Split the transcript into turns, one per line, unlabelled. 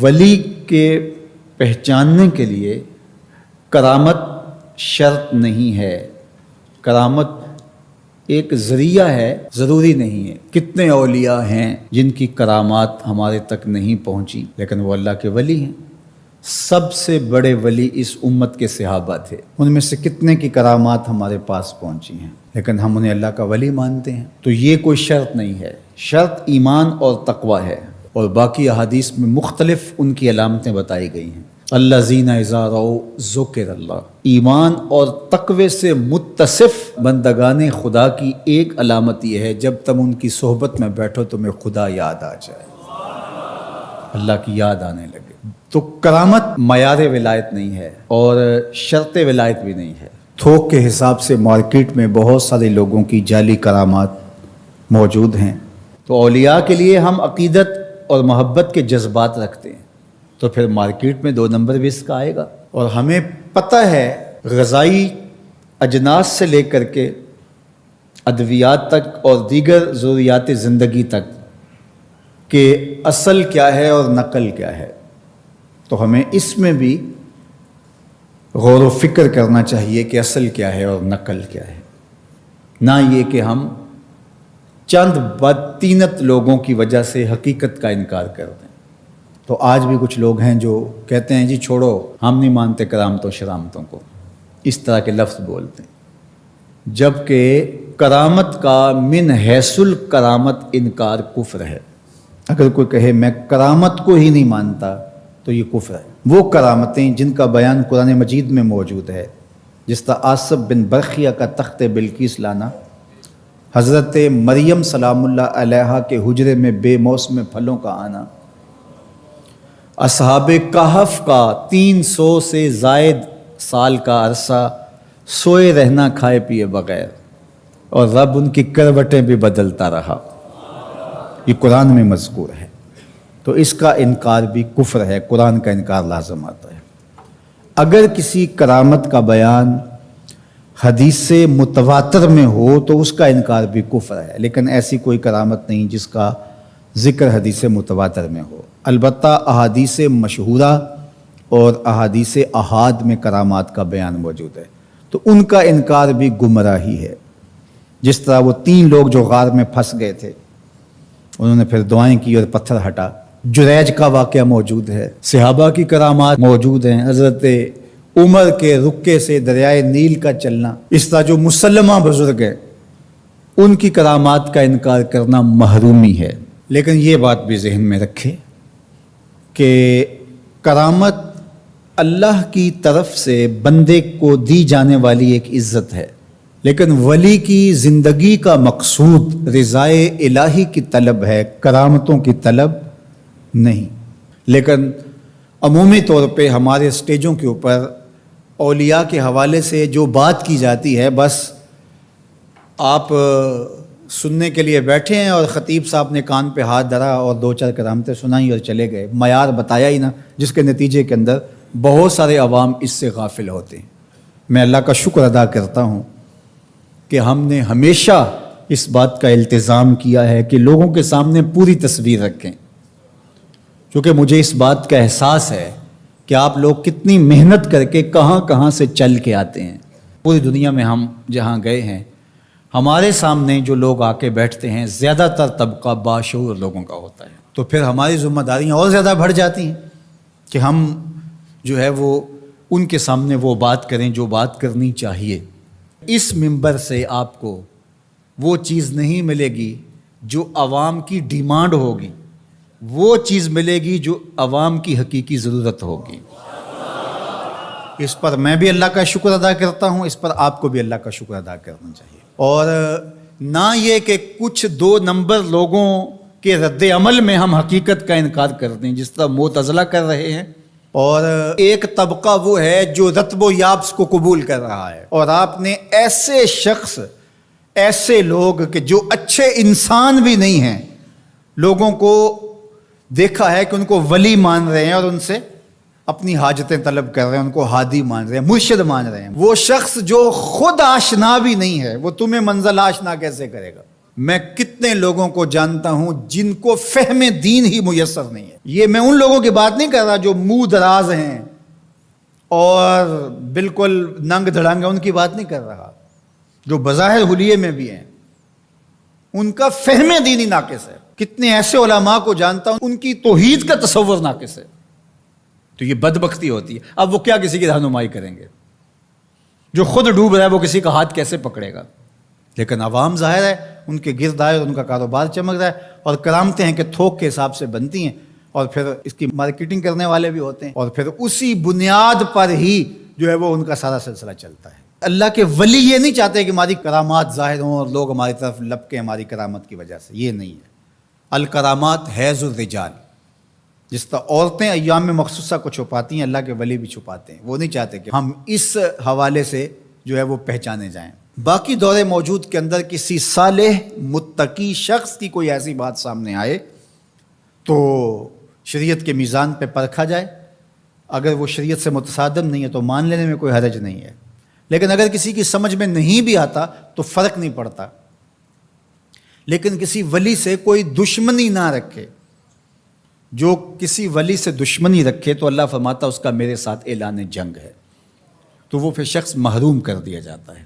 ولی کے پہچاننے کے لیے کرامت شرط نہیں ہے، کرامت ایک ذریعہ ہے، ضروری نہیں ہے۔ کتنے اولیاء ہیں جن کی کرامات ہمارے تک نہیں پہنچی لیکن وہ اللہ کے ولی ہیں۔ سب سے بڑے ولی اس امت کے صحابہ تھے، ان میں سے کتنے کی کرامات ہمارے پاس پہنچی ہیں لیکن ہم انہیں اللہ کا ولی مانتے ہیں۔ تو یہ کوئی شرط نہیں ہے، شرط ایمان اور تقوی ہے، اور باقی احادیث میں مختلف ان کی علامتیں بتائی گئی ہیں۔ الذین اذا رأوا ذکر اللہ، ایمان اور تقوی سے متصف بندگان خدا کی ایک علامت یہ ہے جب تم ان کی صحبت میں بیٹھو تمہیں خدا یاد آ جائے، اللہ کی یاد آنے لگے۔ تو کرامت معیار ولایت نہیں ہے اور شرط ولایت بھی نہیں ہے۔ تھوک کے حساب سے مارکیٹ میں بہت سارے لوگوں کی جعلی کرامات موجود ہیں، تو اولیاء کے لیے ہم عقیدت اور محبت کے جذبات رکھتے ہیں تو پھر مارکیٹ میں 2 نمبر بھی اس کا آئے گا۔ اور ہمیں پتہ ہے غذائی اجناس سے لے کر کے ادویات تک اور دیگر ضروریات زندگی تک کہ اصل کیا ہے اور نقل کیا ہے، تو ہمیں اس میں بھی غور و فکر کرنا چاہیے کہ اصل کیا ہے اور نقل کیا ہے، نہ یہ کہ ہم چند بدطینت لوگوں کی وجہ سے حقیقت کا انکار کر دیں۔ تو آج بھی کچھ لوگ ہیں جو کہتے ہیں جی چھوڑو، ہم نہیں مانتے کرامتوں شرامتوں کو، اس طرح کے لفظ بولتے ہیں، جبکہ کرامت کا من حیث الکرامت انکار کفر ہے۔ اگر کوئی کہے میں کرامت کو ہی نہیں مانتا تو یہ کفر ہے۔ وہ کرامتیں جن کا بیان قرآن مجید میں موجود ہے، جس طرح آصف بن برخیہ کا تخت بلقیس لانا، حضرت مریم سلام اللہ علیہا کے حجرے میں بے موسم پھلوں کا آنا، اصحاب کہف کا 300 سے زائد سال کا عرصہ سوئے رہنا کھائے پیے بغیر، اور رب ان کی کروٹیں بھی بدلتا رہا، یہ قرآن میں مذکور ہے۔ تو اس کا انکار بھی کفر ہے، قرآن کا انکار لازم آتا ہے۔ اگر کسی کرامت کا بیان حدیث سے متواتر میں ہو تو اس کا انکار بھی کفر ہے، لیکن ایسی کوئی کرامت نہیں جس کا ذکر حدیث متواتر میں ہو۔ البتہ احادیث مشہورہ اور احادیث احاد میں کرامات کا بیان موجود ہے، تو ان کا انکار بھی گمراہی ہے۔ جس طرح وہ 3 لوگ جو غار میں پھنس گئے تھے، انہوں نے پھر دعائیں کی اور پتھر ہٹا۔ جریج کا واقعہ موجود ہے، صحابہ کی کرامات موجود ہیں، حضرت عمر کے رکے سے دریائے نیل کا چلنا، اس طرح جو مسلمہ بزرگ ہیں ان کی کرامات کا انکار کرنا محرومی ہے۔ لیکن یہ بات بھی ذہن میں رکھے کہ کرامت اللہ کی طرف سے بندے کو دی جانے والی ایک عزت ہے، لیکن ولی کی زندگی کا مقصود رضائے الہی کی طلب ہے، کرامتوں کی طلب نہیں۔ لیکن عمومی طور پہ ہمارے اسٹیجوں کے اوپر اولیاء کے حوالے سے جو بات کی جاتی ہے، بس آپ سننے کے لیے بیٹھے ہیں اور خطیب صاحب نے کان پہ ہاتھ دھرا اور 2-4 کرامتیں سنائیں اور چلے گئے، معیار بتایا ہی نہ، جس کے نتیجے کے اندر بہت سارے عوام اس سے غافل ہوتے ہیں۔ میں اللہ کا شکر ادا کرتا ہوں کہ ہم نے ہمیشہ اس بات کا التزام کیا ہے کہ لوگوں کے سامنے پوری تصویر رکھیں، کیونکہ مجھے اس بات کا احساس ہے کہ آپ لوگ کتنی محنت کر کے کہاں کہاں سے چل کے آتے ہیں۔ پوری دنیا میں ہم جہاں گئے ہیں، ہمارے سامنے جو لوگ آ کے بیٹھتے ہیں زیادہ تر طبقہ باشعور لوگوں کا ہوتا ہے، تو پھر ہماری ذمہ داریاں اور زیادہ بڑھ جاتی ہیں کہ ہم جو ہے وہ ان کے سامنے وہ بات کریں جو بات کرنی چاہیے۔ اس منبر سے آپ کو وہ چیز نہیں ملے گی جو عوام کی ڈیمانڈ ہوگی، وہ چیز ملے گی جو عوام کی حقیقی ضرورت ہوگی۔ اس پر میں بھی اللہ کا شکر ادا کرتا ہوں، اس پر آپ کو بھی اللہ کا شکر ادا کرنا چاہیے، اور نہ یہ کہ کچھ 2 نمبر لوگوں کے رد عمل میں ہم حقیقت کا انکار کر دیں، جس طرح معتزلہ کر رہے ہیں، اور ایک طبقہ وہ ہے جو رتب و یابس کو قبول کر رہا ہے، اور آپ نے ایسے شخص، ایسے لوگ کہ جو اچھے انسان بھی نہیں ہیں، لوگوں کو دیکھا ہے کہ ان کو ولی مان رہے ہیں اور ان سے اپنی حاجتیں طلب کر رہے ہیں، ان کو ہادی مان رہے ہیں، مرشد مان رہے ہیں۔ وہ شخص جو خود آشنا بھی نہیں ہے، وہ تمہیں منزل آشنا کیسے کرے گا؟ میں کتنے لوگوں کو جانتا ہوں جن کو فہم دین ہی میسر نہیں ہے. یہ میں ان لوگوں کی بات نہیں کر رہا جو منہ دراز ہیں اور بالکل ننگ دھڑنگ ہیں، ان کی بات نہیں کر رہا. جو بظاہر حلیے میں بھی ہیں ان کا فہم دین ہی ناقص ہے. کتنے ایسے علماء کو جانتا ہوں ان کی توحید کا تصور ناقص ہے. تو یہ بدبختی ہوتی ہے. اب وہ کیا کسی کی رہنمائی کریں گے؟ جو خود ڈوب رہا ہے وہ کسی کا ہاتھ کیسے پکڑے گا؟ لیکن عوام ظاہر ہے ان کے گرد آئے اور ان کا کاروبار چمک رہا ہے، اور کرامتیں ہیں کہ تھوک کے حساب سے بنتی ہیں، اور پھر اس کی مارکیٹنگ کرنے والے بھی ہوتے ہیں، اور پھر اسی بنیاد پر ہی جو ہے وہ ان کا سارا سلسلہ چلتا ہے. اللہ کے ولی یہ نہیں چاہتے کہ ہماری کرامات ظاہر ہوں اور لوگ ہماری طرف لپکیں ہماری کرامت کی وجہ سے. یہ نہیں ہے. الکرامات حیض الرجال، جس طرح عورتیں ایام مخصوصہ کو چھپاتی ہیں، اللہ کے ولی بھی چھپاتے ہیں. وہ نہیں چاہتے کہ ہم اس حوالے سے جو ہے وہ پہچانے جائیں. باقی دور موجود کے اندر کسی صالح متقی شخص کی کوئی ایسی بات سامنے آئے تو شریعت کے میزان پہ پرکھا جائے. اگر وہ شریعت سے متصادم نہیں ہے تو مان لینے میں کوئی حرج نہیں ہے. لیکن اگر کسی کی سمجھ میں نہیں بھی آتا تو فرق نہیں پڑتا. لیکن کسی ولی سے کوئی دشمنی نہ رکھے. جو کسی ولی سے دشمنی رکھے تو اللہ فرماتا اس کا میرے ساتھ اعلان جنگ ہے، تو وہ پھر شخص محروم کر دیا جاتا ہے.